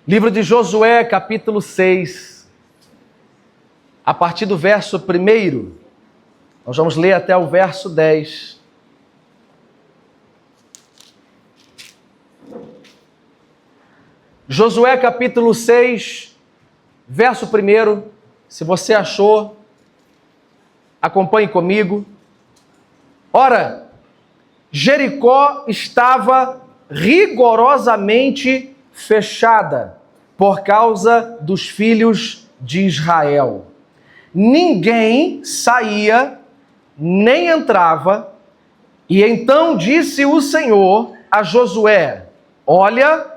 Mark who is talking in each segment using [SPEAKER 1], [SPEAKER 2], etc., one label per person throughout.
[SPEAKER 1] Livro de Josué, capítulo 6, a partir do verso 1, nós vamos ler até o verso 10. Josué, capítulo 6, verso 1, se você achou, acompanhe comigo. Ora, Jericó estava rigorosamente fechada por causa dos filhos de Israel. Ninguém saía, nem entrava, e então disse o Senhor a Josué: olha,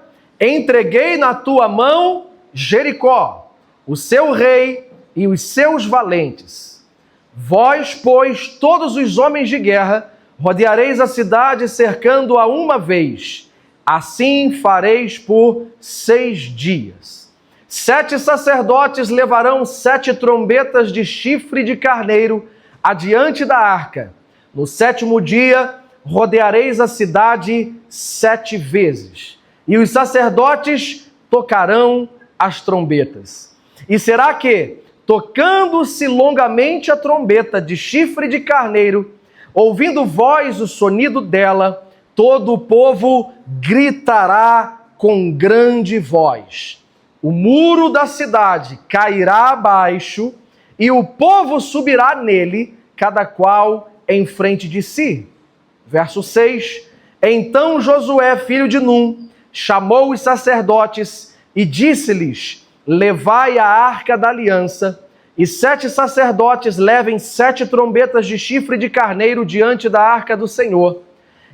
[SPEAKER 1] entreguei na tua mão Jericó, o seu rei e os seus valentes. Vós, pois, todos os homens de guerra, rodeareis a cidade cercando-a uma vez. Assim fareis por 6 dias. 7 sacerdotes levarão 7 trombetas de chifre de carneiro adiante da arca. No 7º dia, rodeareis a cidade 7 vezes. E os sacerdotes tocarão as trombetas. E será que, tocando-se longamente a trombeta de chifre de carneiro, ouvindo vós o sonido dela, todo o povo gritará com grande voz. O muro da cidade cairá abaixo e o povo subirá nele, cada qual em frente de si. Verso 6. Então Josué, filho de Num, chamou os sacerdotes e disse-lhes: levai a arca da aliança, e 7 sacerdotes levem 7 trombetas de chifre de carneiro diante da arca do Senhor.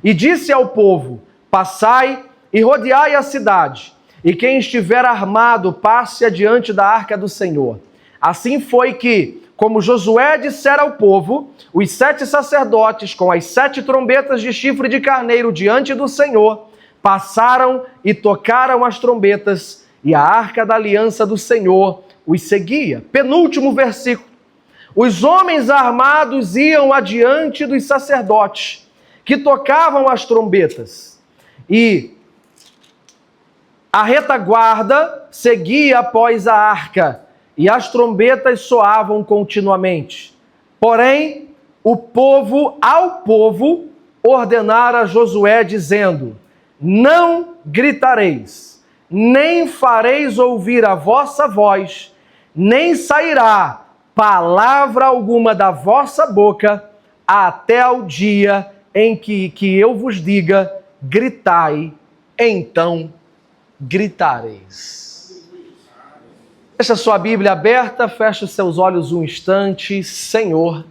[SPEAKER 1] E disse ao povo: passai e rodeai a cidade, e quem estiver armado passe adiante da arca do Senhor. Assim foi que, como Josué dissera ao povo, os 7 sacerdotes com as 7 trombetas de chifre de carneiro diante do Senhor passaram e tocaram as trombetas, e a arca da aliança do Senhor os seguia. Penúltimo versículo. Os homens armados iam adiante dos sacerdotes, que tocavam as trombetas, e a retaguarda seguia após a arca, e as trombetas soavam continuamente. Porém, ao povo, ordenara a Josué, dizendo: não gritareis, nem fareis ouvir a vossa voz, nem sairá palavra alguma da vossa boca, até ao dia em que eu vos diga: gritai, então gritareis. Deixa a sua Bíblia aberta, feche os seus olhos um instante. Senhor,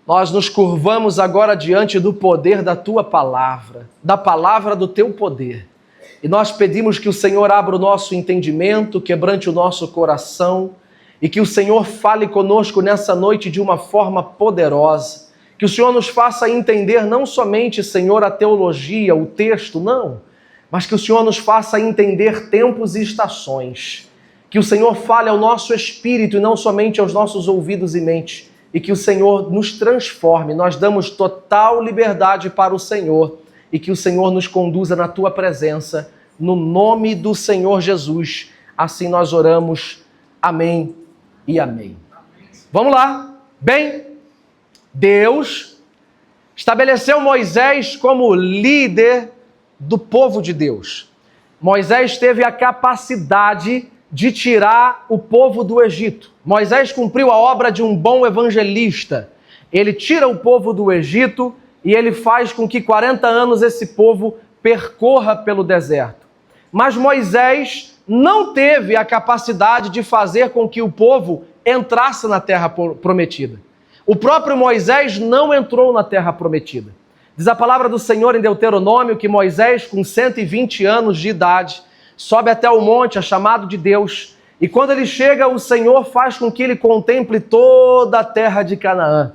[SPEAKER 1] nós nos curvamos agora diante do poder da Tua palavra, da palavra do Teu poder. E nós pedimos que o Senhor abra o nosso entendimento, quebrante o nosso coração, e que o Senhor fale conosco nessa noite de uma forma poderosa. Que o Senhor nos faça entender não somente, Senhor, a teologia, o texto, não, mas que o Senhor nos faça entender tempos e estações. Que o Senhor fale ao nosso espírito e não somente aos nossos ouvidos e mente. E que o Senhor nos transforme. Nós damos total liberdade para o Senhor. E que o Senhor nos conduza na Tua presença. No nome do Senhor Jesus. Assim nós oramos. Amém e amém. Vamos lá. Bem, Deus estabeleceu Moisés como líder do povo de Deus. Moisés teve a capacidade de tirar o povo do Egito. Moisés cumpriu a obra de um bom evangelista. Ele tira o povo do Egito e ele faz com que 40 anos esse povo percorra pelo deserto. Mas Moisés não teve a capacidade de fazer com que o povo entrasse na terra prometida. O próprio Moisés não entrou na terra prometida. Diz a palavra do Senhor em Deuteronômio que Moisés, com 120 anos de idade, sobe até o monte, chamado de Deus, e quando ele chega, o Senhor faz com que ele contemple toda a terra de Canaã.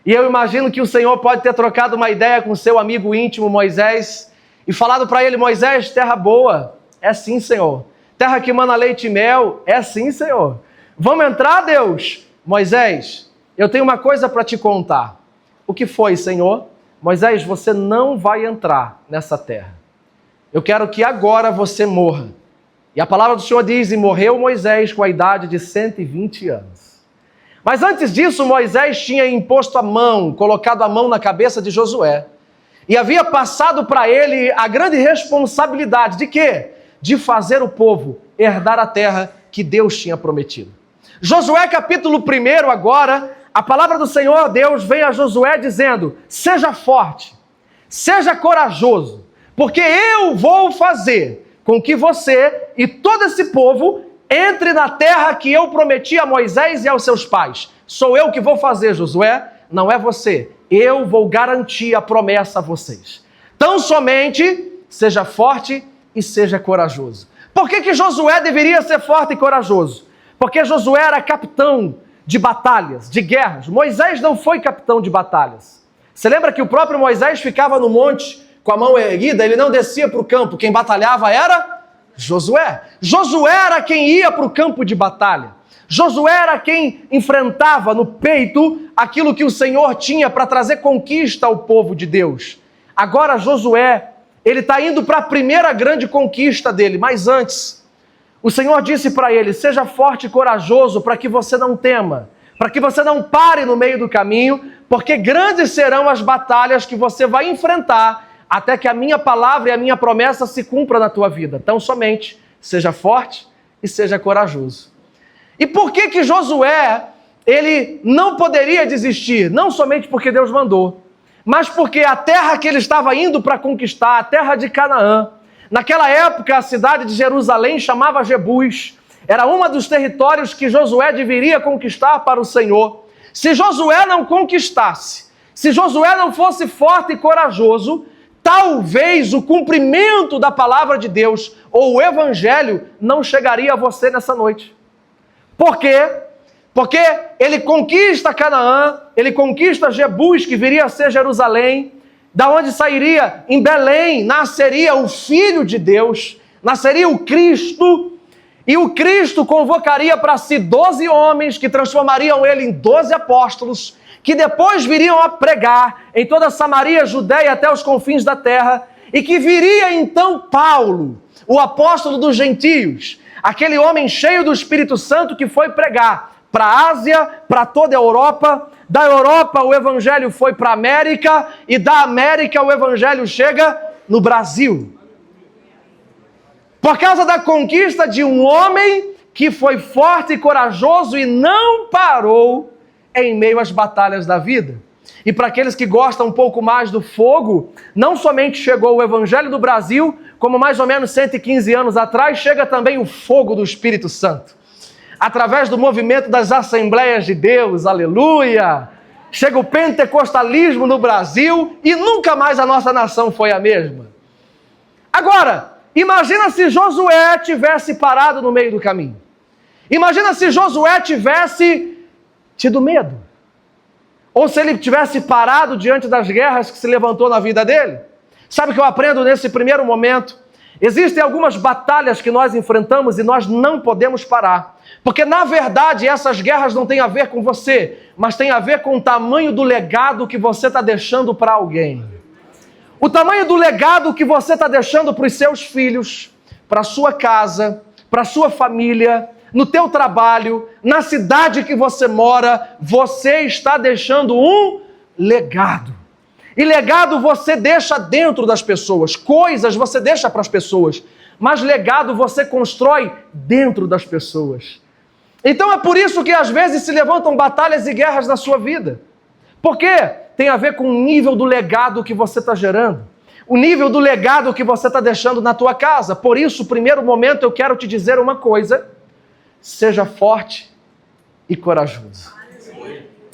[SPEAKER 1] E eu imagino que o Senhor pode ter trocado uma ideia com seu amigo íntimo Moisés e falado para ele: Moisés, terra boa, é sim, Senhor. Terra que mana leite e mel, é sim, Senhor. Vamos entrar, Deus? Moisés, eu tenho uma coisa para te contar. O que foi, Senhor? Moisés, você não vai entrar nessa terra. Eu quero que agora você morra. E a palavra do Senhor diz, e morreu Moisés com a idade de 120 anos. Mas antes disso, Moisés tinha imposto a mão, colocado a mão na cabeça de Josué. E havia passado para ele a grande responsabilidade de quê? De fazer o povo herdar a terra que Deus tinha prometido. Josué capítulo 1 agora, a palavra do Senhor Deus vem a Josué dizendo, seja forte, seja corajoso, porque eu vou fazer com que você e todo esse povo entre na terra que eu prometi a Moisés e aos seus pais. Sou eu que vou fazer, Josué, não é você. Eu vou garantir a promessa a vocês. Tão somente seja forte e seja corajoso. Por que Josué deveria ser forte e corajoso? Porque Josué era capitão de batalhas, de guerras. Moisés não foi capitão de batalhas. Você lembra que o próprio Moisés ficava no monte com a mão erguida, ele não descia para o campo. Quem batalhava era Josué. Josué era quem ia para o campo de batalha. Josué era quem enfrentava no peito aquilo que o Senhor tinha para trazer conquista ao povo de Deus. Agora Josué, ele está indo para a primeira grande conquista dele, mas antes, o Senhor disse para ele, seja forte e corajoso para que você não tema, para que você não pare no meio do caminho, porque grandes serão as batalhas que você vai enfrentar até que a minha palavra e a minha promessa se cumpra na tua vida. Então somente seja forte e seja corajoso. E por que Josué, ele não poderia desistir? Não somente porque Deus mandou, mas porque a terra que ele estava indo para conquistar, a terra de Canaã, naquela época a cidade de Jerusalém chamava Jebus, era um dos territórios que Josué deveria conquistar para o Senhor. Se Josué não conquistasse, se Josué não fosse forte e corajoso, talvez o cumprimento da palavra de Deus ou o evangelho não chegaria a você nessa noite. Por quê? Porque ele conquista Canaã, ele conquista Jebus, que viria a ser Jerusalém, da onde sairia, em Belém, nasceria o Filho de Deus, nasceria o Cristo, e o Cristo convocaria para si 12 homens, que transformariam ele em 12 apóstolos, que depois viriam a pregar em toda a Samaria, Judeia, até os confins da terra, e que viria então Paulo, o apóstolo dos gentios, aquele homem cheio do Espírito Santo que foi pregar para a Ásia, para toda a Europa. Da Europa o evangelho foi para a América e da América o evangelho chega no Brasil. Por causa da conquista de um homem que foi forte e corajoso e não parou em meio às batalhas da vida. E para aqueles que gostam um pouco mais do fogo, não somente chegou o evangelho do Brasil, como mais ou menos 115 anos atrás, chega também o fogo do Espírito Santo. Através do movimento das Assembleias de Deus, aleluia! Chega o pentecostalismo no Brasil e nunca mais a nossa nação foi a mesma. Agora, imagina se Josué tivesse parado no meio do caminho. Imagina se Josué tivesse tido medo. Ou se ele tivesse parado diante das guerras que se levantou na vida dele. Sabe o que eu aprendo nesse primeiro momento? Existem algumas batalhas que nós enfrentamos e nós não podemos parar. Porque, na verdade, essas guerras não têm a ver com você, mas têm a ver com o tamanho do legado que você está deixando para alguém. O tamanho do legado que você está deixando para os seus filhos, para a sua casa, para a sua família, no teu trabalho, na cidade que você mora, você está deixando um legado. E legado você deixa dentro das pessoas, coisas você deixa para as pessoas, mas legado você constrói dentro das pessoas. Então é por isso que às vezes se levantam batalhas e guerras na sua vida. Por quê? Tem a ver com o nível do legado que você está gerando, o nível do legado que você está deixando na tua casa. Por isso, no primeiro momento, eu quero te dizer uma coisa: seja forte e corajoso.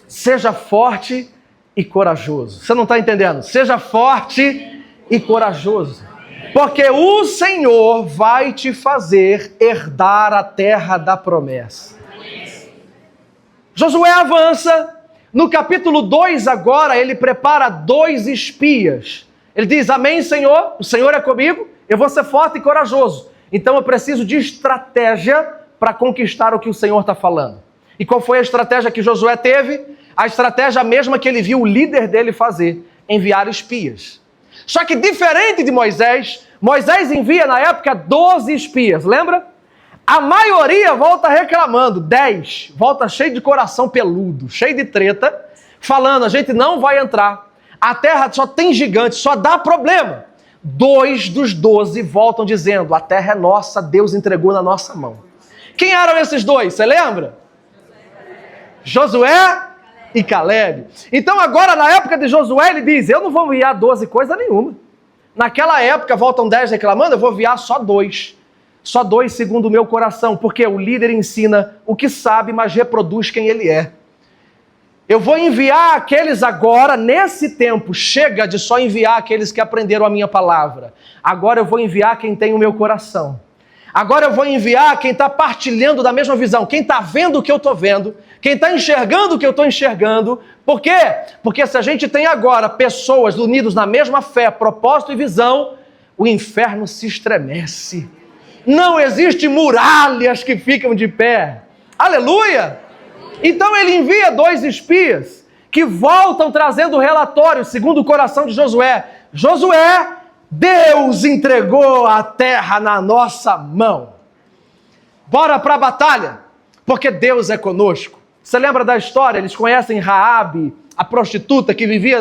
[SPEAKER 1] Seja forte e corajoso. Você não está entendendo? Seja forte e corajoso. Porque o Senhor vai te fazer herdar a terra da promessa. Josué avança. No capítulo 2 agora, ele prepara 2 espias. Ele diz, amém, Senhor, o Senhor é comigo, eu vou ser forte e corajoso. Então eu preciso de estratégia para conquistar o que o Senhor está falando. E qual foi a estratégia que Josué teve? A estratégia mesma que ele viu o líder dele fazer, enviar espias. Só que diferente de Moisés, Moisés envia na época 12 espias, lembra? A maioria volta reclamando, 10, volta cheio de coração peludo, cheio de treta, falando, a gente não vai entrar. A terra só tem gigante, só dá problema. 2 dos 12 voltam dizendo, a terra é nossa, Deus entregou na nossa mão. Quem eram esses 2, você lembra? Josué e Caleb. Então agora, na época de Josué, ele diz, eu não vou enviar 12 coisa nenhuma. Naquela época, voltam 10 reclamando, eu vou enviar só 2. Só 2 segundo o meu coração, porque o líder ensina o que sabe, mas reproduz quem ele é. Eu vou enviar aqueles agora, nesse tempo, chega de só enviar aqueles que aprenderam a minha palavra. Agora eu vou enviar quem tem o meu coração. Agora eu vou enviar quem está partilhando da mesma visão, quem está vendo o que eu estou vendo, quem está enxergando o que eu estou enxergando. Por quê? Porque se a gente tem agora pessoas unidas na mesma fé, propósito e visão, o inferno se estremece. Não existe muralhas que ficam de pé. Aleluia! Então ele envia 2 espias que voltam trazendo relatórios, segundo o coração de Josué. Josué, Deus entregou a terra na nossa mão. Bora para a batalha, porque Deus é conosco. Você lembra da história? Eles conhecem Raabe, a prostituta que vivia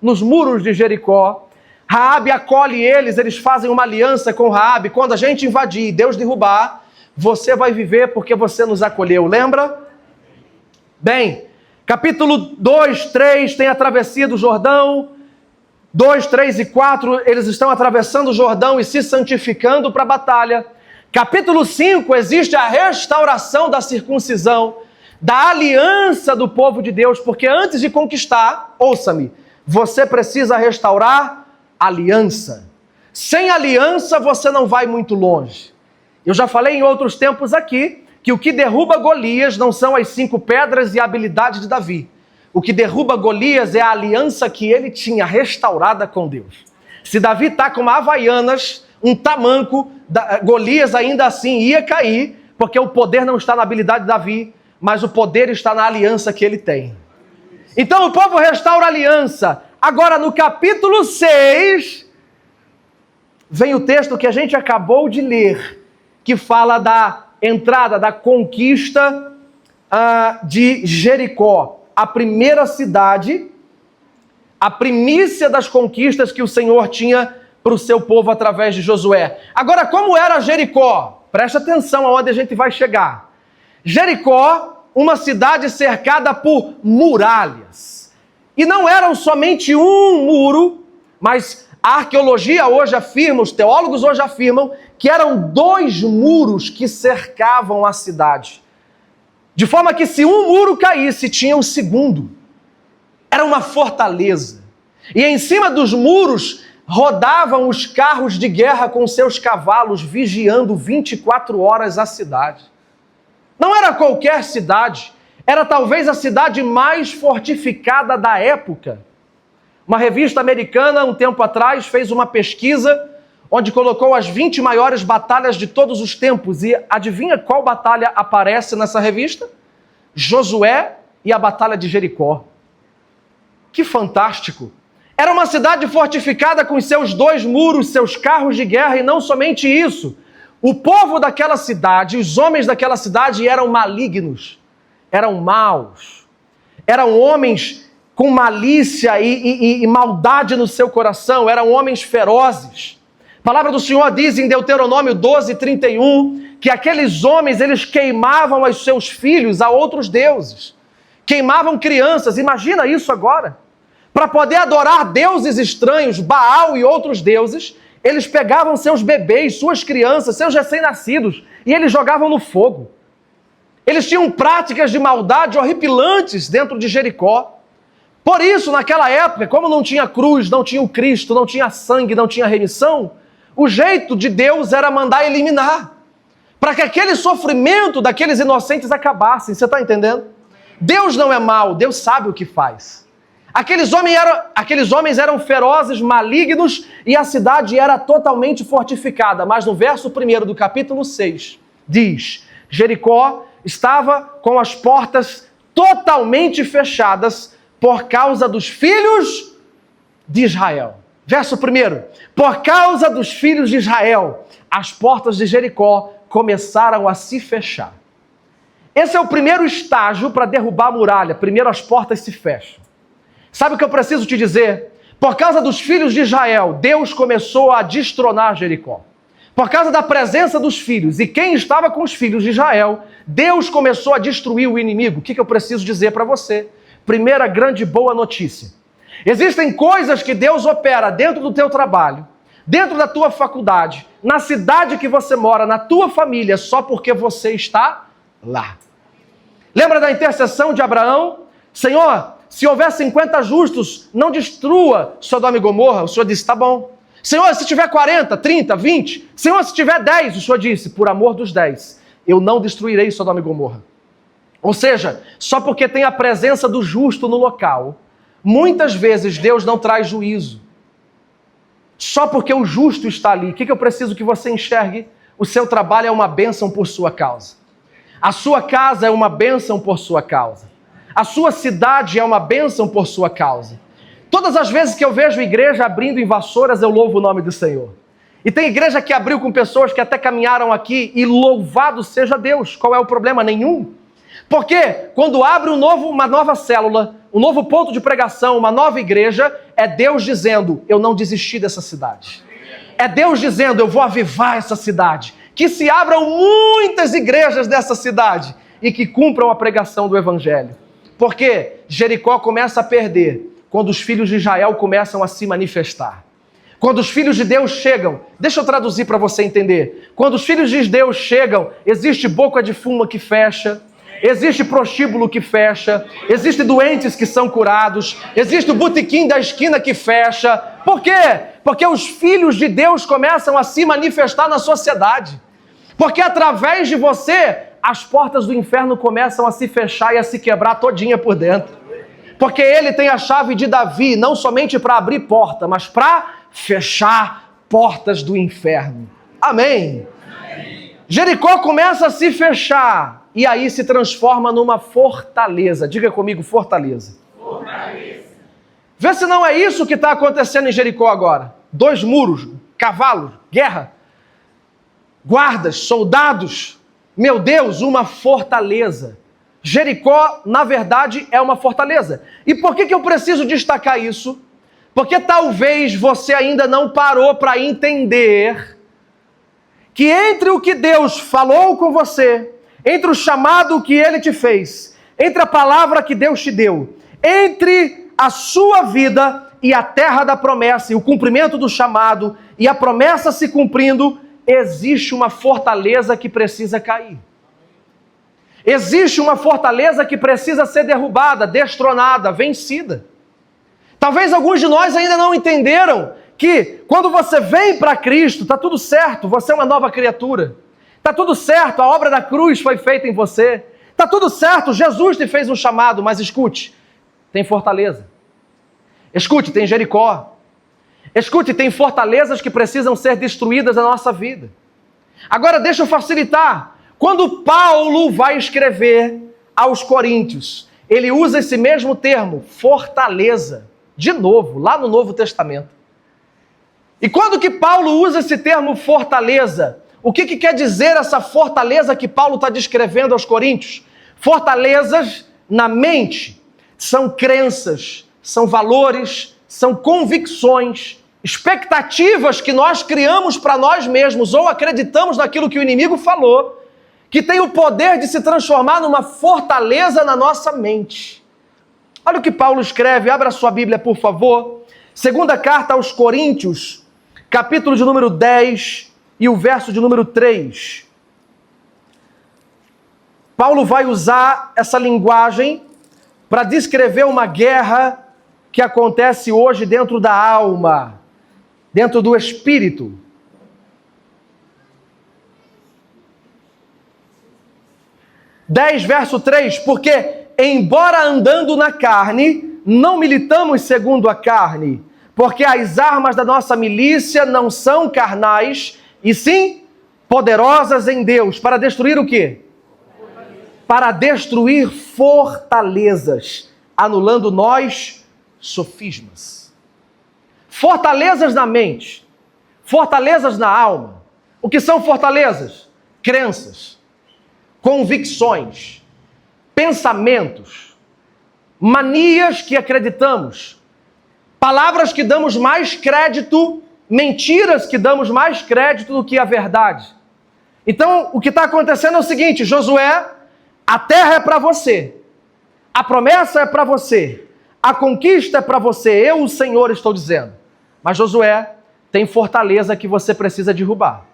[SPEAKER 1] nos muros de Jericó. Raabe acolhe eles fazem uma aliança com Raabe. Quando a gente invadir e Deus derrubar, você vai viver porque você nos acolheu, lembra? Bem, capítulo 2, 3 tem a travessia do Jordão. 2, 3 e 4, eles estão atravessando o Jordão e se santificando para a batalha. Capítulo 5, existe a restauração da circuncisão, da aliança do povo de Deus, porque antes de conquistar, ouça-me, você precisa restaurar aliança. Sem aliança você não vai muito longe. Eu já falei em outros tempos aqui que o que derruba Golias não são as 5 pedras e a habilidade de Davi. O que derruba Golias é a aliança que ele tinha restaurada com Deus. Se Davi está com uma havaianas, um tamanco, Golias ainda assim ia cair, porque o poder não está na habilidade de Davi, mas o poder está na aliança que ele tem. Então o povo restaura a aliança. Agora no capítulo 6, vem o texto que a gente acabou de ler, que fala da entrada, da conquista de Jericó. A primeira cidade, a primícia das conquistas que o Senhor tinha para o seu povo através de Josué. Agora, como era Jericó? Preste atenção aonde a gente vai chegar. Jericó, uma cidade cercada por muralhas. E não eram somente um muro, mas a arqueologia hoje afirma, os teólogos hoje afirmam, que eram 2 muros que cercavam a cidade. De forma que se um muro caísse, tinha um segundo. Era uma fortaleza. E em cima dos muros rodavam os carros de guerra com seus cavalos, vigiando 24 horas a cidade. Não era qualquer cidade, era talvez a cidade mais fortificada da época. Uma revista americana, um tempo atrás, fez uma pesquisa onde colocou as 20 maiores batalhas de todos os tempos. E adivinha qual batalha aparece nessa revista? Josué e a Batalha de Jericó. Que fantástico! Era uma cidade fortificada com seus 2 muros, seus carros de guerra, e não somente isso. O povo daquela cidade, os homens daquela cidade eram malignos, eram maus, eram homens com malícia e maldade no seu coração, eram homens ferozes. A palavra do Senhor diz em Deuteronômio 12, 31, que aqueles homens, eles queimavam os seus filhos a outros deuses. Queimavam crianças, imagina isso agora. Para poder adorar deuses estranhos, Baal e outros deuses, eles pegavam seus bebês, suas crianças, seus recém-nascidos, e eles jogavam no fogo. Eles tinham práticas de maldade horripilantes dentro de Jericó. Por isso, naquela época, como não tinha cruz, não tinha o Cristo, não tinha sangue, não tinha remissão, o jeito de Deus era mandar eliminar, para que aquele sofrimento daqueles inocentes acabasse. Você está entendendo? Deus não é mau, Deus sabe o que faz. Aqueles homens eram ferozes, malignos, e a cidade era totalmente fortificada. Mas no verso 1 do capítulo 6, diz: Jericó estava com as portas totalmente fechadas por causa dos filhos de Israel. Verso 1, por causa dos filhos de Israel, as portas de Jericó começaram a se fechar. Esse é o primeiro estágio para derrubar a muralha. Primeiro as portas se fecham. Sabe o que eu preciso te dizer? Por causa dos filhos de Israel, Deus começou a destronar Jericó. Por causa da presença dos filhos e quem estava com os filhos de Israel, Deus começou a destruir o inimigo. O que eu preciso dizer para você? Primeira grande boa notícia. Existem coisas que Deus opera dentro do teu trabalho, dentro da tua faculdade, na cidade que você mora, na tua família, só porque você está lá. Lembra da intercessão de Abraão? Senhor, se houver 50 justos, não destrua Sodoma e Gomorra. O Senhor disse, tá bom. Senhor, se tiver 40, 30, 20, Senhor, se tiver 10, o Senhor disse, por amor dos 10, eu não destruirei Sodoma e Gomorra. Ou seja, só porque tem a presença do justo no local, muitas vezes Deus não traz juízo. Só porque o justo está ali. O que eu preciso que você enxergue? O seu trabalho é uma bênção por sua causa. A sua casa é uma bênção por sua causa. A sua cidade é uma bênção por sua causa. Todas as vezes que eu vejo igreja abrindo em Vassouras, eu louvo o nome do Senhor. E tem igreja que abriu com pessoas que até caminharam aqui e louvado seja Deus. Qual é o problema? Nenhum. Porque quando abre uma nova célula, um novo ponto de pregação, uma nova igreja, é Deus dizendo, eu não desisti dessa cidade. É Deus dizendo, eu vou avivar essa cidade. Que se abram muitas igrejas dessa cidade e que cumpram a pregação do Evangelho. Porque Jericó começa a perder quando os filhos de Israel começam a se manifestar. Quando os filhos de Deus chegam, deixa eu traduzir para você entender. Quando os filhos de Deus chegam, existe boca de fumo que fecha, existe prostíbulo que fecha, existe doentes que são curados, existe o botequim da esquina que fecha. Por quê? Porque os filhos de Deus começam a se manifestar na sociedade. Porque através de você, as portas do inferno começam a se fechar e a se quebrar todinha por dentro. Porque ele tem a chave de Davi, não somente para abrir porta, mas para fechar portas do inferno. Amém? Amém. Jericó começa a se fechar e aí se transforma numa fortaleza. Diga comigo, fortaleza. Fortaleza. Vê se não é isso que está acontecendo em Jericó agora. 2 muros, cavalos, guerra, guardas, soldados. Meu Deus, uma fortaleza. Jericó, na verdade, é uma fortaleza. E por que eu preciso destacar isso? Porque talvez você ainda não parou para entender que entre o que Deus falou com você, entre o chamado que Ele te fez, entre a palavra que Deus te deu, entre a sua vida e a terra da promessa, e o cumprimento do chamado, e a promessa se cumprindo, existe uma fortaleza que precisa cair. Existe uma fortaleza que precisa ser derrubada, destronada, vencida. Talvez alguns de nós ainda não entenderam que quando você vem para Cristo, está tudo certo, você é uma nova criatura. Está tudo certo, a obra da cruz foi feita em você. Está tudo certo, Jesus te fez um chamado, mas escute, tem fortaleza. Escute, tem Jericó. Escute, tem fortalezas que precisam ser destruídas na nossa vida. Agora deixa eu facilitar. Quando Paulo vai escrever aos Coríntios, ele usa esse mesmo termo, fortaleza, de novo, lá no Novo Testamento. E quando que Paulo usa esse termo fortaleza, o que quer dizer essa fortaleza que Paulo está descrevendo aos Coríntios? Fortalezas na mente, são crenças, são valores, são convicções, expectativas que nós criamos para nós mesmos ou acreditamos naquilo que o inimigo falou, que tem o poder de se transformar numa fortaleza na nossa mente. Olha o que Paulo escreve, abra sua Bíblia, por favor. Segunda carta aos Coríntios, capítulo de número 10 e o verso de número 3. Paulo vai usar essa linguagem para descrever uma guerra que acontece hoje dentro da alma, dentro do espírito. 10, verso 3, porque, embora andando na carne, não militamos segundo a carne, porque as armas da nossa milícia não são carnais, e sim poderosas em Deus. Para destruir o quê? Para destruir fortalezas, anulando nós sofismas. Fortalezas na mente, fortalezas na alma. O que são fortalezas? crenças, convicções, pensamentos, manias que acreditamos, palavras que damos mais crédito, mentiras que damos mais crédito do que a verdade. Então, o que está acontecendo é o seguinte: Josué, a terra é para você, a promessa é para você, a conquista é para você, eu, o Senhor, estou dizendo. Mas Josué tem fortaleza que você precisa derrubar.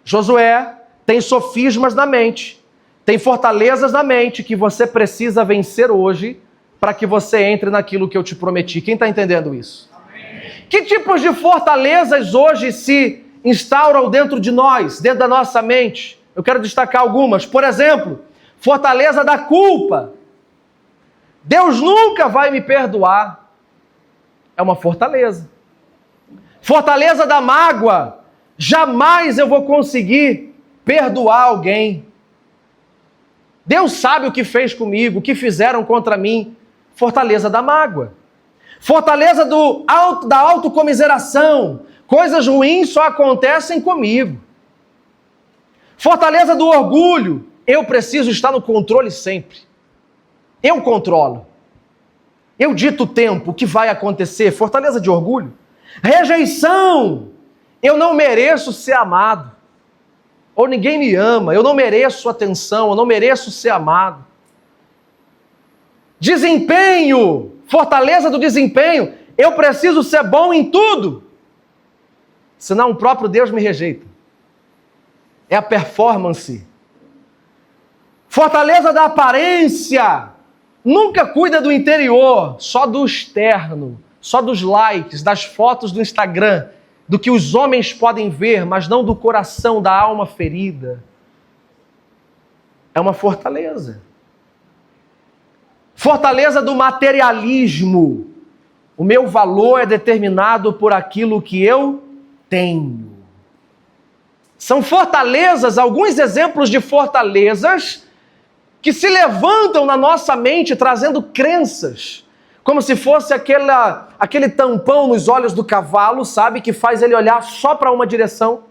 [SPEAKER 1] Josué tem sofismas na mente, tem fortalezas na mente que você precisa vencer hoje para que você entre naquilo que eu te prometi. Quem está entendendo isso? Amém. Que tipos de fortalezas hoje se instauram dentro de nós, dentro da nossa mente? Eu quero destacar algumas. Por exemplo, fortaleza da culpa. Deus nunca vai me perdoar. É uma fortaleza. Fortaleza da mágoa. Jamais eu vou conseguir perdoar alguém. Deus sabe o que fez comigo, o que fizeram contra mim. Fortaleza da mágoa. Fortaleza da autocomiseração. Coisas ruins só acontecem comigo. Fortaleza do orgulho. Eu preciso estar no controle sempre. Eu controlo. Eu dito o tempo, o que vai acontecer. Fortaleza de orgulho. Rejeição. Eu não mereço ser amado. Ou ninguém me ama. Eu não mereço atenção. Eu não mereço ser amado. Desempenho. Fortaleza do desempenho. Eu preciso ser bom em tudo. Senão o próprio Deus me rejeita. É a performance. Fortaleza da aparência. Nunca cuida do interior, só do externo, só dos likes, das fotos do Instagram, do que os homens podem ver, mas não do coração, da alma ferida. É uma fortaleza. Fortaleza do materialismo. O meu valor é determinado por aquilo que eu tenho. São fortalezas, alguns exemplos de fortalezas que se levantam na nossa mente trazendo crenças, como se fosse aquele tampão nos olhos do cavalo, sabe, que faz ele olhar só para uma direção,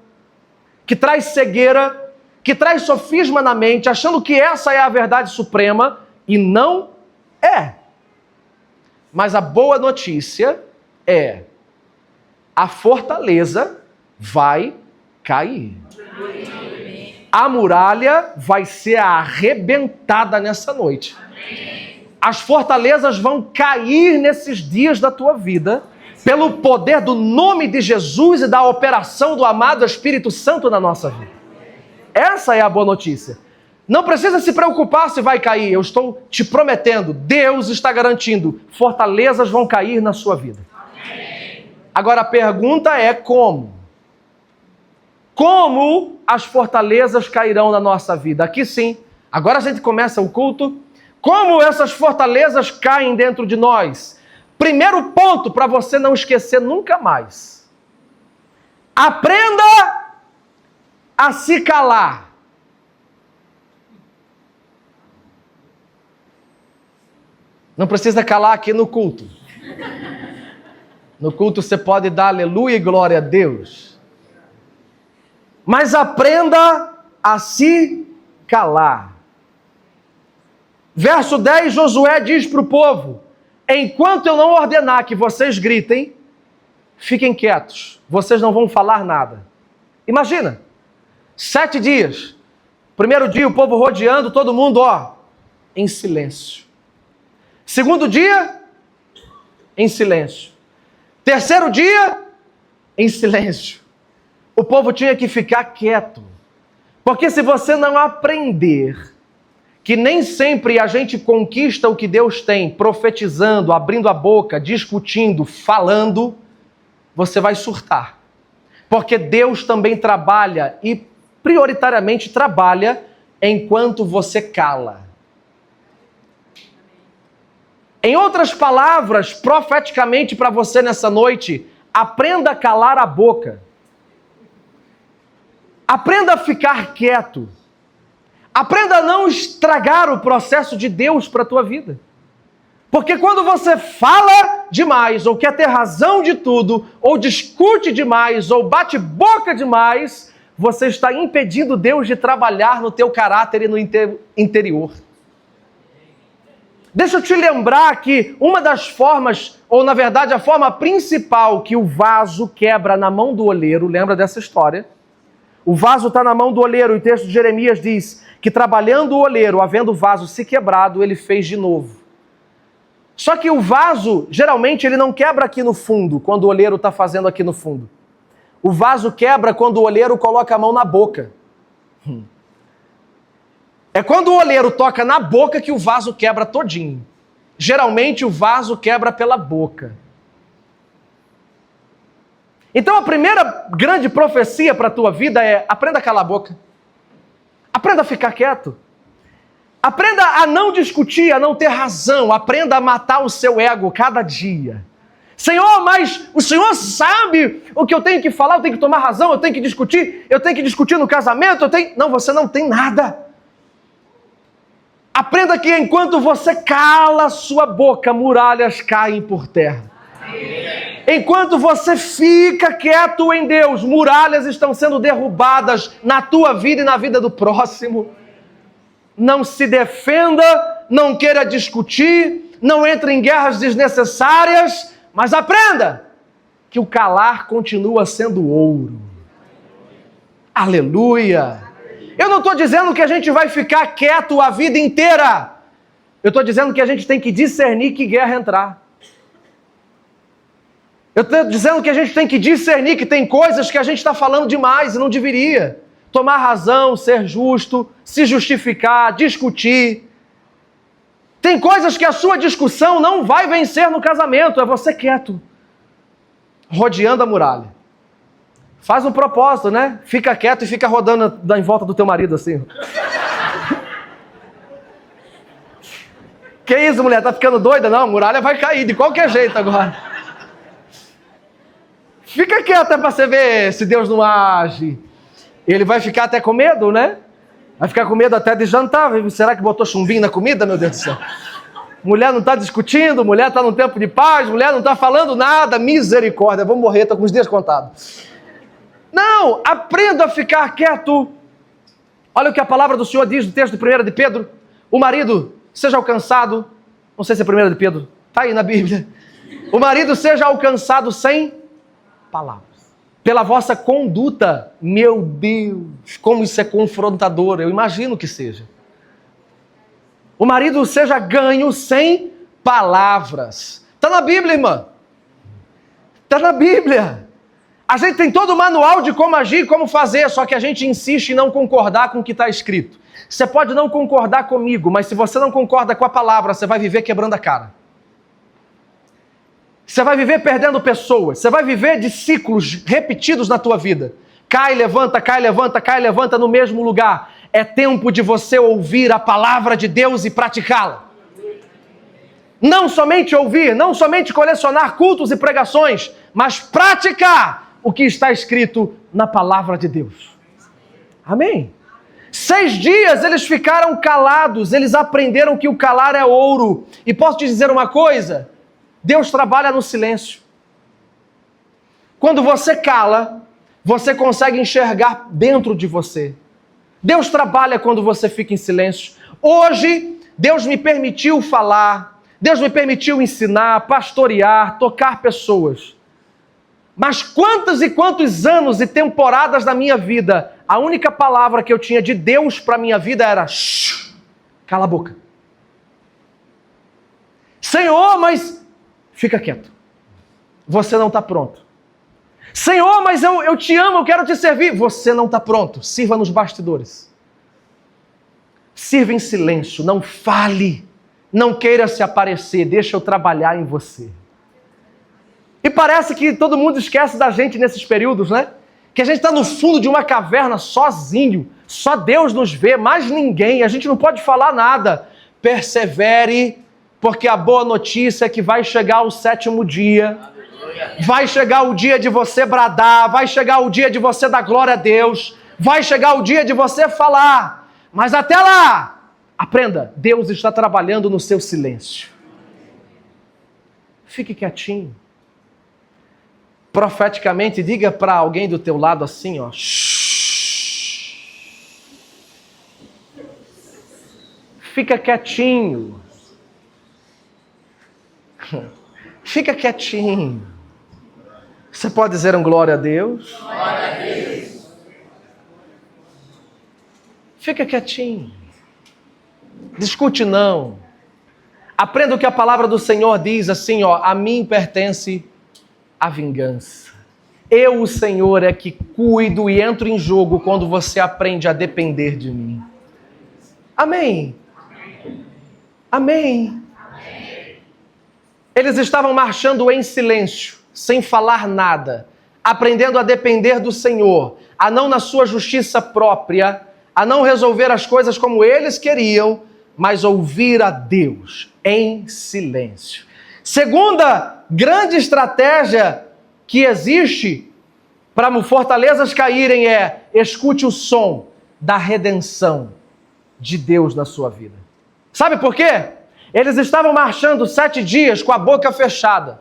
[SPEAKER 1] que traz cegueira, que traz sofisma na mente, achando que essa é a verdade suprema, e não é. Mas a boa notícia é: a fortaleza vai cair. A muralha vai ser arrebentada nessa noite. As fortalezas vão cair nesses dias da tua vida, pelo poder do nome de Jesus e da operação do amado Espírito Santo na nossa vida. Essa é a boa notícia. Não precisa se preocupar se vai cair. Eu estou te prometendo, Deus está garantindo, fortalezas vão cair na sua vida. Agora a pergunta é como? Como as fortalezas cairão na nossa vida? Aqui sim. Agora a gente começa o culto. Como essas fortalezas caem dentro de nós? Primeiro ponto para você não esquecer nunca mais. Aprenda a se calar. Não precisa calar aqui no culto. No culto você pode dar aleluia e glória a Deus. Mas aprenda a se calar. Verso 10, Josué diz para o povo: enquanto eu não ordenar que vocês gritem, fiquem quietos, vocês não vão falar nada. Imagina, 7 dias, primeiro dia o povo rodeando, todo mundo, em silêncio. Segundo dia, em silêncio. Terceiro dia, em silêncio. O povo tinha que ficar quieto. Porque se você não aprender que nem sempre a gente conquista o que Deus tem, profetizando, abrindo a boca, discutindo, falando, você vai surtar. Porque Deus também trabalha e prioritariamente trabalha enquanto você cala. Em outras palavras, profeticamente para você nessa noite, aprenda a calar a boca. Aprenda a ficar quieto. Aprenda a não estragar o processo de Deus para a tua vida. Porque quando você fala demais, ou quer ter razão de tudo, ou discute demais, ou bate boca demais, você está impedindo Deus de trabalhar no teu caráter e no interior. Deixa eu te lembrar que uma das formas, ou na verdade a forma principal que o vaso quebra na mão do oleiro, lembra dessa história? O vaso está na mão do oleiro, e o texto de Jeremias diz que trabalhando o oleiro, havendo o vaso se quebrado, ele fez de novo. Só que o vaso, geralmente, ele não quebra aqui no fundo, quando o oleiro está fazendo aqui no fundo. O vaso quebra quando o oleiro coloca a mão na boca. É quando o oleiro toca na boca que o vaso quebra todinho. Geralmente o vaso quebra pela boca. Então a primeira grande profecia para a tua vida é: aprenda a calar a boca. Aprenda a ficar quieto. Aprenda a não discutir, a não ter razão. Aprenda a matar o seu ego cada dia. Senhor, mas o Senhor sabe o que eu tenho que falar, eu tenho que tomar razão, eu tenho que discutir no casamento, Não, você não tem nada. Aprenda que enquanto você cala a sua boca, muralhas caem por terra. Enquanto você fica quieto em Deus, muralhas estão sendo derrubadas na tua vida e na vida do próximo. Não se defenda, não queira discutir, não entre em guerras desnecessárias, mas aprenda que o calar continua sendo ouro. Aleluia! Eu não estou dizendo que a gente vai ficar quieto a vida inteira. Eu estou dizendo que a gente tem que discernir que guerra entrar. Eu estou dizendo que a gente tem que discernir que tem coisas que a gente está falando demais e não deveria. Tomar razão, ser justo, se justificar, discutir. Tem coisas que a sua discussão não vai vencer no casamento, é você quieto, rodeando a muralha. Faz um propósito, né? Fica quieto e fica rodando em volta do teu marido assim. Que isso, mulher? Tá ficando doida? Não, a muralha vai cair de qualquer jeito agora. Fica quieto para você ver se Deus não age. Ele vai ficar até com medo, né? Vai ficar com medo até de jantar. Será que botou chumbinho na comida, meu Deus do céu? Mulher não está discutindo, mulher está num tempo de paz, mulher não está falando nada. Misericórdia, vou morrer, estou com os dias contados. Não, aprenda a ficar quieto. Olha o que a palavra do Senhor diz no texto de 1 de Pedro. O marido seja alcançado, não sei se é 1 de Pedro, está aí na Bíblia. O marido seja alcançado sem palavras. Pela vossa conduta. Meu Deus, como isso é confrontador, eu imagino que seja. O marido seja ganho sem palavras. Está na Bíblia, irmã. Está na Bíblia. A gente tem todo o manual de como agir e como fazer, só que a gente insiste em não concordar com o que está escrito. Você pode não concordar comigo, mas se você não concorda com a palavra, você vai viver quebrando a cara. Você vai viver perdendo pessoas. Você vai viver de ciclos repetidos na tua vida. Cai, levanta, cai, levanta, cai, levanta no mesmo lugar. É tempo de você ouvir a palavra de Deus e praticá-la. Não somente ouvir, não somente colecionar cultos e pregações, mas praticar o que está escrito na palavra de Deus. Amém? 6 dias eles ficaram calados, eles aprenderam que o calar é ouro. E posso te dizer uma coisa? Deus trabalha no silêncio. Quando você cala, você consegue enxergar dentro de você. Deus trabalha quando você fica em silêncio. Hoje, Deus me permitiu falar, Deus me permitiu ensinar, pastorear, tocar pessoas. Mas quantos e quantos anos e temporadas da minha vida, a única palavra que eu tinha de Deus para a minha vida era: shh, cala a boca. Senhor, mas fica quieto. Você não está pronto. Senhor, mas eu te amo, eu quero te servir. Você não está pronto. Sirva nos bastidores. Sirva em silêncio, não fale. Não queira se aparecer, deixa eu trabalhar em você. E parece que todo mundo esquece da gente nesses períodos, né? Que a gente está no fundo de uma caverna sozinho. Só Deus nos vê, mais ninguém. A gente não pode falar nada. Persevere, porque a boa notícia é que vai chegar o 7º dia. Vai chegar o dia de você bradar. Vai chegar o dia de você dar glória a Deus. Vai chegar o dia de você falar. Mas até lá, aprenda. Deus está trabalhando no seu silêncio. Fique quietinho. Profeticamente, diga para alguém do teu lado assim, ó. Shhh. Fica quietinho. Fica quietinho. Você pode dizer um glória a Deus?
[SPEAKER 2] Glória a Deus.
[SPEAKER 1] Fica quietinho. Discute não. Aprenda o que a palavra do Senhor diz assim, ó, a mim pertence a vingança. Eu, o Senhor, é que cuido e entro em jogo quando você aprende a depender de mim. Amém. Amém. Eles estavam marchando em silêncio, sem falar nada, aprendendo a depender do Senhor, a não na sua justiça própria, a não resolver as coisas como eles queriam, mas ouvir a Deus em silêncio. Segunda grande estratégia que existe para fortalezas caírem é: escute o som da redenção de Deus na sua vida. Sabe por quê? Eles estavam marchando 7 dias com a boca fechada.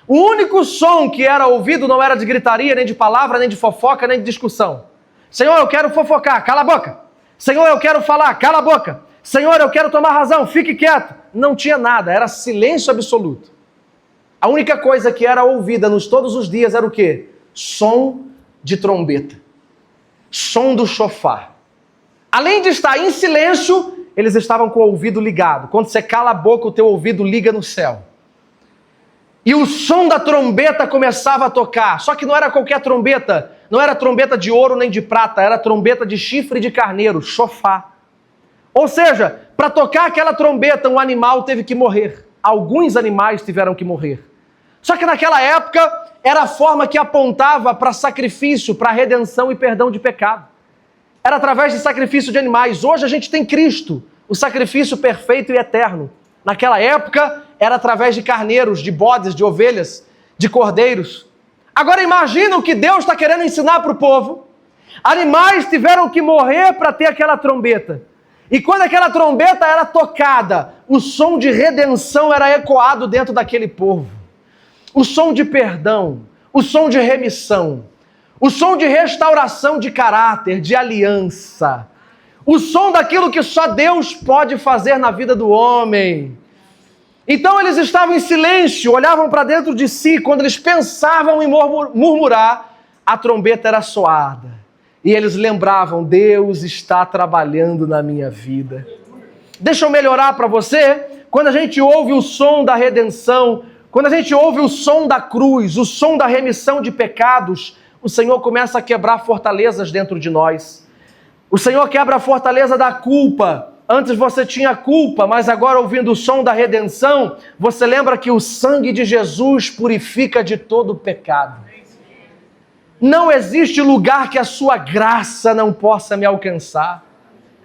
[SPEAKER 1] O único som que era ouvido não era de gritaria, nem de palavra, nem de fofoca, nem de discussão. Senhor, eu quero fofocar, cala a boca. Senhor, eu quero falar, cala a boca. Senhor, eu quero tomar razão, fique quieto. Não tinha nada, era silêncio absoluto. A única coisa que era ouvida todos os dias era o quê? Som de trombeta. Som do chofar. Além de estar em silêncio, eles estavam com o ouvido ligado. Quando você cala a boca, o teu ouvido liga no céu. E o som da trombeta começava a tocar. Só que não era qualquer trombeta. Não era trombeta de ouro nem de prata. Era trombeta de chifre de carneiro, chofar. Ou seja, para tocar aquela trombeta, um animal teve que morrer. Alguns animais tiveram que morrer. Só que naquela época, era a forma que apontava para sacrifício, para redenção e perdão de pecado. Era através de sacrifício de animais. Hoje a gente tem Cristo, o sacrifício perfeito e eterno. Naquela época, era através de carneiros, de bodes, de ovelhas, de cordeiros. Agora imagina o que Deus está querendo ensinar para o povo. Animais tiveram que morrer para ter aquela trombeta. E quando aquela trombeta era tocada, o som de redenção era ecoado dentro daquele povo. O som de perdão, o som de remissão, o som de restauração de caráter, de aliança, o som daquilo que só Deus pode fazer na vida do homem. Então eles estavam em silêncio, olhavam para dentro de si. Quando eles pensavam em murmurar, a trombeta era soada. E eles lembravam: Deus está trabalhando na minha vida. Deixa eu melhorar para você. Quando a gente ouve o som da redenção, quando a gente ouve o som da cruz, o som da remissão de pecados, o Senhor começa a quebrar fortalezas dentro de nós. O Senhor quebra a fortaleza da culpa. Antes você tinha culpa, mas agora, ouvindo o som da redenção, você lembra que o sangue de Jesus purifica de todo pecado. Não existe lugar que a sua graça não possa me alcançar.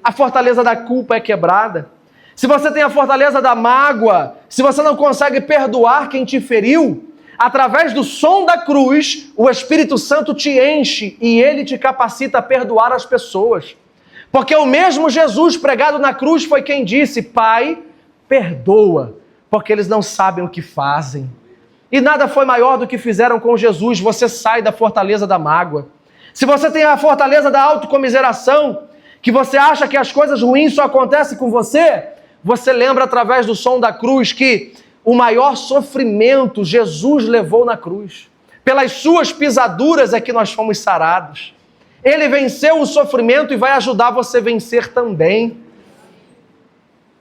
[SPEAKER 1] A fortaleza da culpa é quebrada. Se você tem a fortaleza da mágoa, se você não consegue perdoar quem te feriu, através do som da cruz, o Espírito Santo te enche e ele te capacita a perdoar as pessoas. Porque o mesmo Jesus pregado na cruz foi quem disse: Pai, perdoa, porque eles não sabem o que fazem. E nada foi maior do que fizeram com Jesus. Você sai da fortaleza da mágoa. Se você tem a fortaleza da autocomiseração, que você acha que as coisas ruins só acontecem com você, você lembra através do som da cruz que o maior sofrimento Jesus levou na cruz. Pelas suas pisaduras é que nós fomos sarados. Ele venceu o sofrimento e vai ajudar você a vencer também.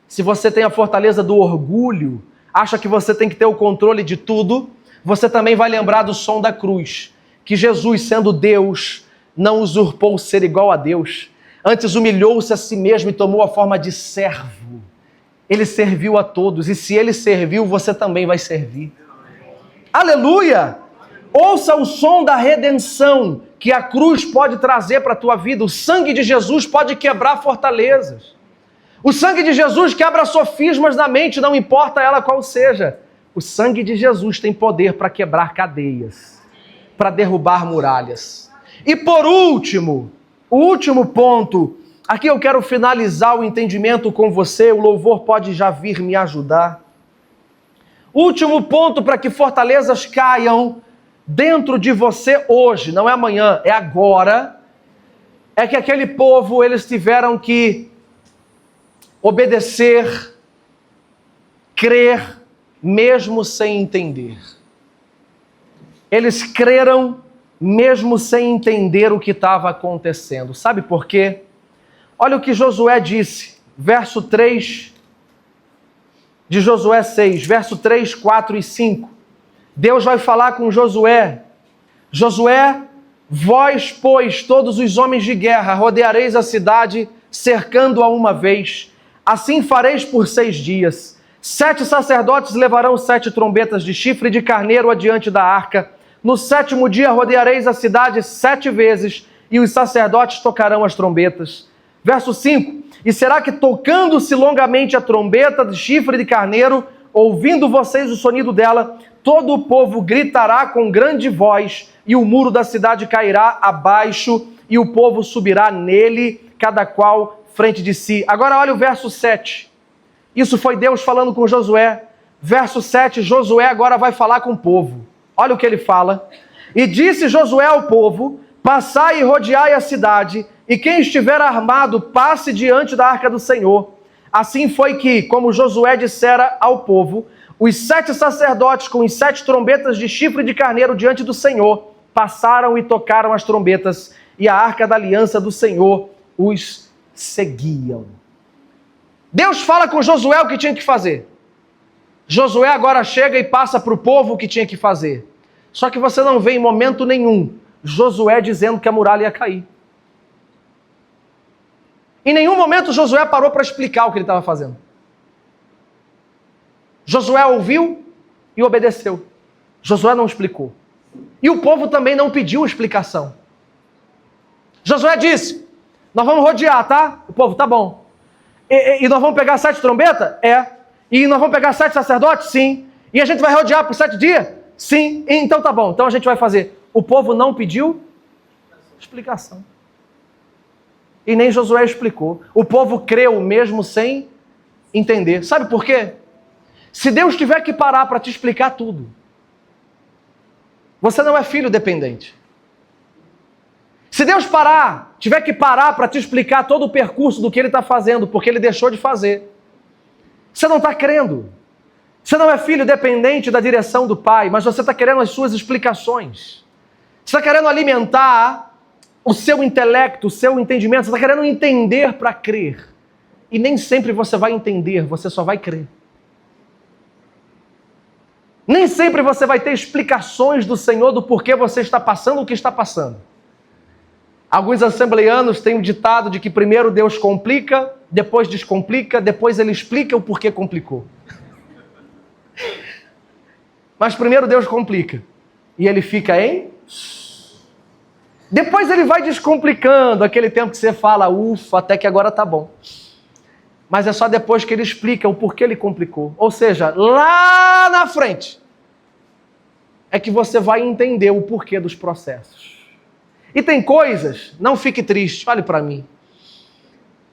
[SPEAKER 1] Se você tem a fortaleza do orgulho, acha que você tem que ter o controle de tudo, você também vai lembrar do som da cruz, que Jesus, sendo Deus, não usurpou o ser igual a Deus. Antes humilhou-se a si mesmo e tomou a forma de servo. Ele serviu a todos, e se ele serviu, você também vai servir. Aleluia! Ouça o som da redenção que a cruz pode trazer para a tua vida. O sangue de Jesus pode quebrar fortalezas. O sangue de Jesus quebra sofismas na mente, não importa ela qual seja. O sangue de Jesus tem poder para quebrar cadeias, para derrubar muralhas. E por último, o último ponto, aqui eu quero finalizar o entendimento com você, o louvor pode já vir me ajudar. Último ponto para que fortalezas caiam dentro de você hoje, não é amanhã, é agora, é que aquele povo, eles tiveram que obedecer, crer, mesmo sem entender. Eles creram mesmo sem entender o que estava acontecendo. Sabe por quê? Olha o que Josué disse, verso 3 de Josué 6, verso 3, 4 e 5. Deus vai falar com Josué. Josué, vós, pois, todos os homens de guerra, rodeareis a cidade, cercando-a uma vez. Assim fareis por 6 dias. 7 sacerdotes levarão 7 trombetas de chifre de carneiro adiante da arca. No 7º dia rodeareis a cidade 7 vezes, e os sacerdotes tocarão as trombetas. Verso 5. E será que tocando-se longamente a trombeta de chifre de carneiro, ouvindo vocês o sonido dela, todo o povo gritará com grande voz, e o muro da cidade cairá abaixo, e o povo subirá nele, cada qual frente de si. Agora olha o verso 7. Isso foi Deus falando com Josué. Verso 7, Josué agora vai falar com o povo. Olha o que ele fala. E disse Josué ao povo, passai e rodeai a cidade, e quem estiver armado, passe diante da arca do Senhor. Assim foi que, como Josué dissera ao povo, os 7 sacerdotes com os 7 trombetas de chifre de carneiro diante do Senhor, passaram e tocaram as trombetas, e a arca da aliança do Senhor os seguiam. Deus fala com Josué o que tinha que fazer. Josué agora chega e passa para o povo o que tinha que fazer. Só que você não vê em momento nenhum Josué dizendo que a muralha ia cair. Em nenhum momento Josué parou para explicar o que ele estava fazendo. Josué ouviu e obedeceu. Josué não explicou. E o povo também não pediu explicação. Josué disse, nós vamos rodear, tá? O povo, tá bom. E nós vamos pegar 7 trombetas? É. E nós vamos pegar 7 sacerdotes? Sim. E a gente vai rodear por 7 dias? Sim. Então tá bom, então a gente vai fazer. O povo não pediu explicação. E nem Josué explicou. O povo creu mesmo sem entender. Sabe por quê? Se Deus tiver que parar para te explicar tudo, você não é filho dependente. Se Deus tiver que parar para te explicar todo o percurso do que Ele está fazendo, porque Ele deixou de fazer, você não está crendo. Você não é filho dependente da direção do Pai, mas você está querendo as suas explicações. Você está querendo alimentar o seu intelecto, o seu entendimento, você está querendo entender para crer. E nem sempre você vai entender, você só vai crer. Nem sempre você vai ter explicações do Senhor do porquê você está passando o que está passando. Alguns assembleianos têm um ditado de que primeiro Deus complica, depois descomplica, depois Ele explica o porquê complicou. Mas primeiro Deus complica. E Ele fica em... Depois Ele vai descomplicando, aquele tempo que você fala, ufa, até que agora tá bom. Mas é só depois que Ele explica o porquê Ele complicou. Ou seja, lá na frente é que você vai entender o porquê dos processos. E tem coisas, não fique triste, olhe para mim.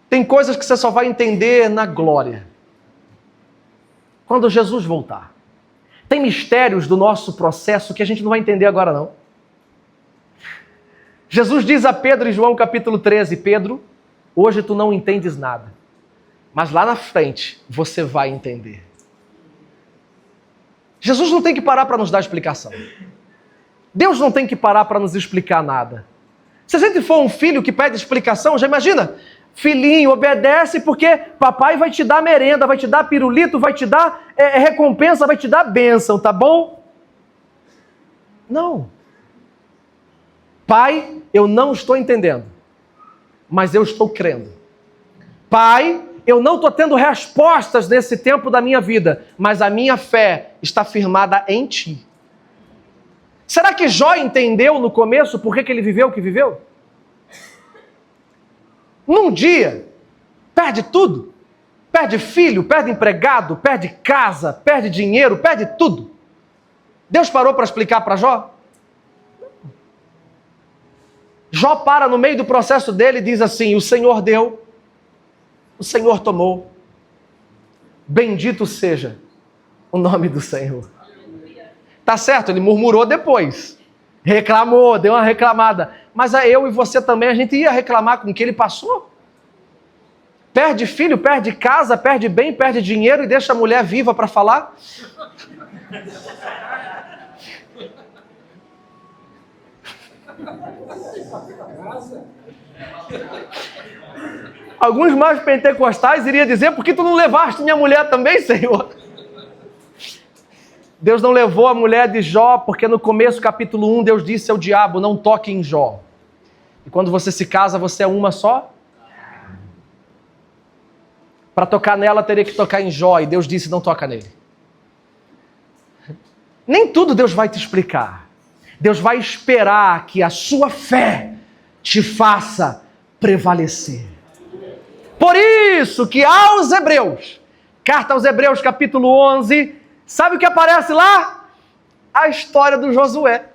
[SPEAKER 1] Tem coisas que você só vai entender na glória. Quando Jesus voltar. Tem mistérios do nosso processo que a gente não vai entender agora não. Jesus diz a Pedro em João capítulo 13, Pedro, hoje tu não entendes nada, mas lá na frente você vai entender. Jesus não tem que parar para nos dar explicação. Deus não tem que parar para nos explicar nada. Se a gente for um filho que pede explicação, já imagina, filhinho, obedece porque papai vai te dar merenda, vai te dar pirulito, vai te dar recompensa, vai te dar bênção, tá bom? Não. Pai, eu não estou entendendo, mas eu estou crendo. Pai, eu não estou tendo respostas nesse tempo da minha vida, mas a minha fé está firmada em Ti. Será que Jó entendeu no começo por que ele viveu o que viveu? Num dia, perde tudo. Perde filho, perde empregado, perde casa, perde dinheiro, perde tudo. Deus parou para explicar para Jó? Jó para no meio do processo dele e diz assim, o Senhor deu, o Senhor tomou, bendito seja o nome do Senhor. Tá certo, ele murmurou depois, reclamou, deu uma reclamada, mas eu e você também, a gente ia reclamar com o que ele passou? Perde filho, perde casa, perde bem, perde dinheiro e deixa a mulher viva para falar? Alguns mais pentecostais iriam dizer: por que tu não levaste minha mulher também, Senhor? Deus não levou a mulher de Jó, porque no começo, capítulo 1, Deus disse ao diabo: não toque em Jó. E quando você se casa, você é uma só? Para tocar nela, teria que tocar em Jó, e Deus disse: não toca nele. Nem tudo Deus vai te explicar. Deus vai esperar que a sua fé te faça prevalecer. Por isso que aos Hebreus, carta aos Hebreus, capítulo 11, sabe o que aparece lá? A história do Josué.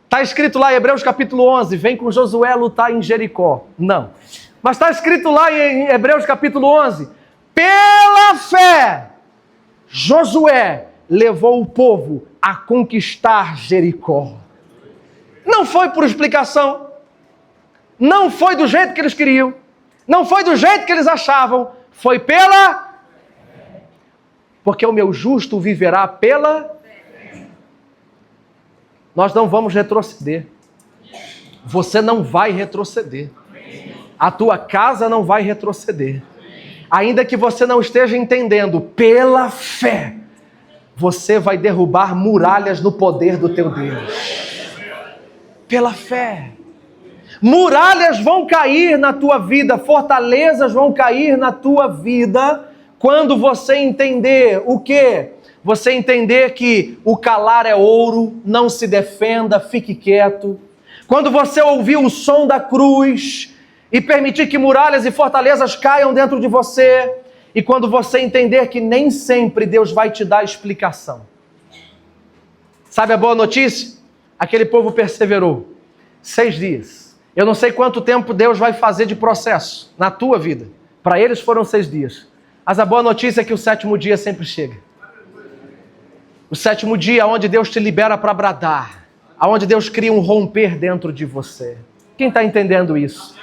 [SPEAKER 1] Está escrito lá em Hebreus capítulo 11, vem com Josué lutar em Jericó. Não. Mas está escrito lá em Hebreus capítulo 11, pela fé, Josué levou o povo a conquistar Jericó. Não foi por explicação, não foi do jeito que eles queriam, não foi do jeito que eles achavam, foi pela... Porque o meu justo viverá pela... Nós não vamos retroceder. Você não vai retroceder. A tua casa não vai retroceder. Ainda que você não esteja entendendo, pela fé, você vai derrubar muralhas no poder do teu Deus. Pela fé. Muralhas vão cair na tua vida, fortalezas vão cair na tua vida, quando você entender o quê? Você entender que o calar é ouro, não se defenda, fique quieto. Quando você ouvir o som da cruz e permitir que muralhas e fortalezas caiam dentro de você, e quando você entender que nem sempre Deus vai te dar explicação. Sabe a boa notícia? Aquele povo perseverou 6 dias. Eu não sei quanto tempo Deus vai fazer de processo na tua vida. Para eles foram 6 dias. Mas a boa notícia é que o 7º dia sempre chega. O 7º dia, onde Deus te libera para bradar. Onde Deus cria um romper dentro de você. Quem está entendendo isso?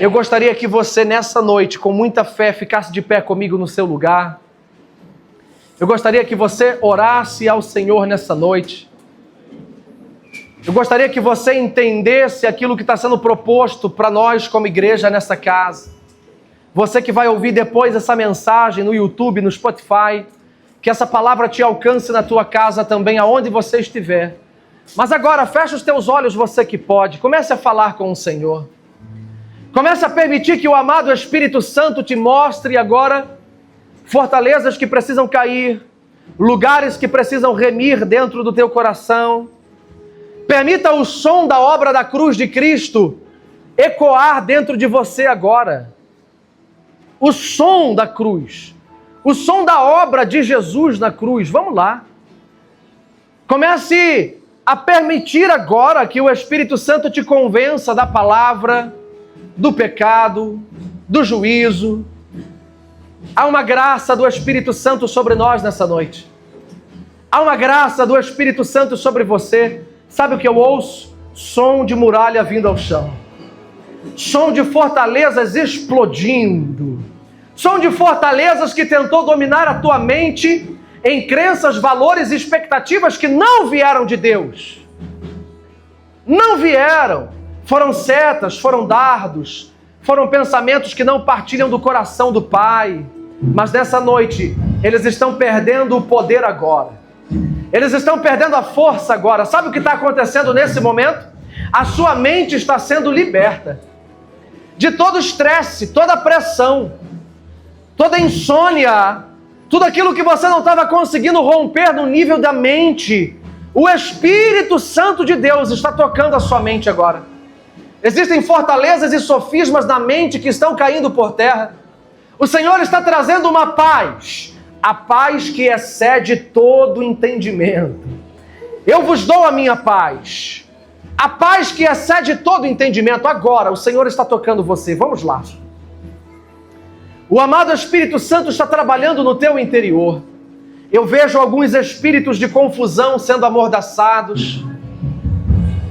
[SPEAKER 1] Eu gostaria que você, nessa noite, com muita fé, ficasse de pé comigo no seu lugar. Eu gostaria que você orasse ao Senhor nessa noite. Eu gostaria que você entendesse aquilo que está sendo proposto para nós como igreja nessa casa. Você que vai ouvir depois essa mensagem no YouTube, no Spotify, que essa palavra te alcance na tua casa também, aonde você estiver. Mas agora, fecha os teus olhos, você que pode. Comece a falar com o Senhor. Comece a permitir que o amado Espírito Santo te mostre agora fortalezas que precisam cair, lugares que precisam remir dentro do teu coração. Permita o som da obra da cruz de Cristo ecoar dentro de você agora. O som da cruz. O som da obra de Jesus na cruz. Vamos lá. Comece a permitir agora que o Espírito Santo te convença da palavra, do pecado, do juízo. Há uma graça do Espírito Santo sobre nós nessa noite. Há uma graça do Espírito Santo sobre você. Sabe o que eu ouço? Som de muralha vindo ao chão. Som de fortalezas explodindo. Som de fortalezas que tentou dominar a tua mente em crenças, valores e expectativas que não vieram de Deus. Não vieram. Foram setas, foram dardos, foram pensamentos que não partilham do coração do Pai. Mas nessa noite, eles estão perdendo o poder agora. Eles estão perdendo a força agora. Sabe o que está acontecendo nesse momento? A sua mente está sendo liberta de todo estresse, toda pressão, toda insônia, tudo aquilo que você não estava conseguindo romper no nível da mente. O Espírito Santo de Deus está tocando a sua mente agora. Existem fortalezas e sofismas na mente que estão caindo por terra. O Senhor está trazendo uma paz. A paz que excede todo entendimento. Eu vos dou a minha paz. A paz que excede todo entendimento. Agora, o Senhor está tocando você. Vamos lá. O amado Espírito Santo está trabalhando no teu interior. Eu vejo alguns espíritos de confusão sendo amordaçados.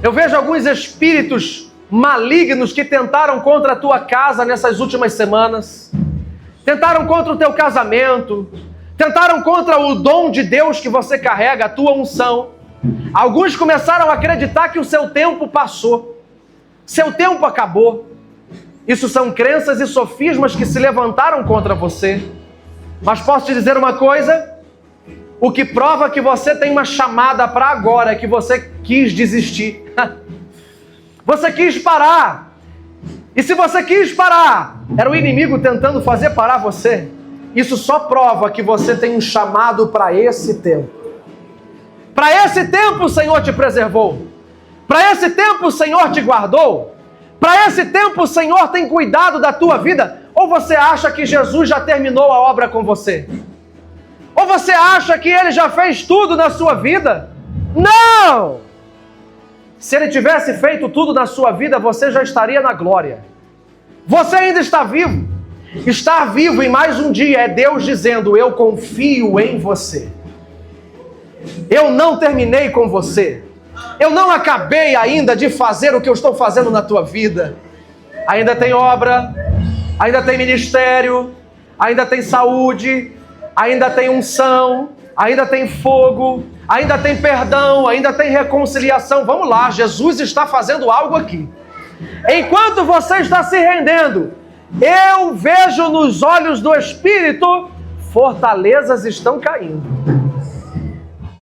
[SPEAKER 1] Eu vejo alguns espíritos malignos que tentaram contra a tua casa nessas últimas semanas, tentaram contra o teu casamento, tentaram contra o dom de Deus que você carrega, a tua unção. Alguns começaram a acreditar que o seu tempo passou, seu tempo acabou. Isso são crenças e sofismas que se levantaram contra você. Mas posso te dizer uma coisa? O que prova que você tem uma chamada para agora é que você quis desistir. Você quis parar. E se você quis parar, era o inimigo tentando fazer parar você. Isso só prova que você tem um chamado para esse tempo. Para esse tempo o Senhor te preservou. Para esse tempo o Senhor te guardou. Para esse tempo o Senhor tem cuidado da tua vida. Ou você acha que Jesus já terminou a obra com você? Ou você acha que Ele já fez tudo na sua vida? Não! Se Ele tivesse feito tudo na sua vida, você já estaria na glória. Você ainda está vivo. Estar vivo em mais um dia é Deus dizendo: eu confio em você. Eu não terminei com você. Eu não acabei ainda de fazer o que eu estou fazendo na tua vida. Ainda tem obra, ainda tem ministério, ainda tem saúde, ainda tem unção, ainda tem fogo, ainda tem perdão, ainda tem reconciliação. Vamos lá, Jesus está fazendo algo aqui. Enquanto você está se rendendo, eu vejo nos olhos do Espírito, fortalezas estão caindo.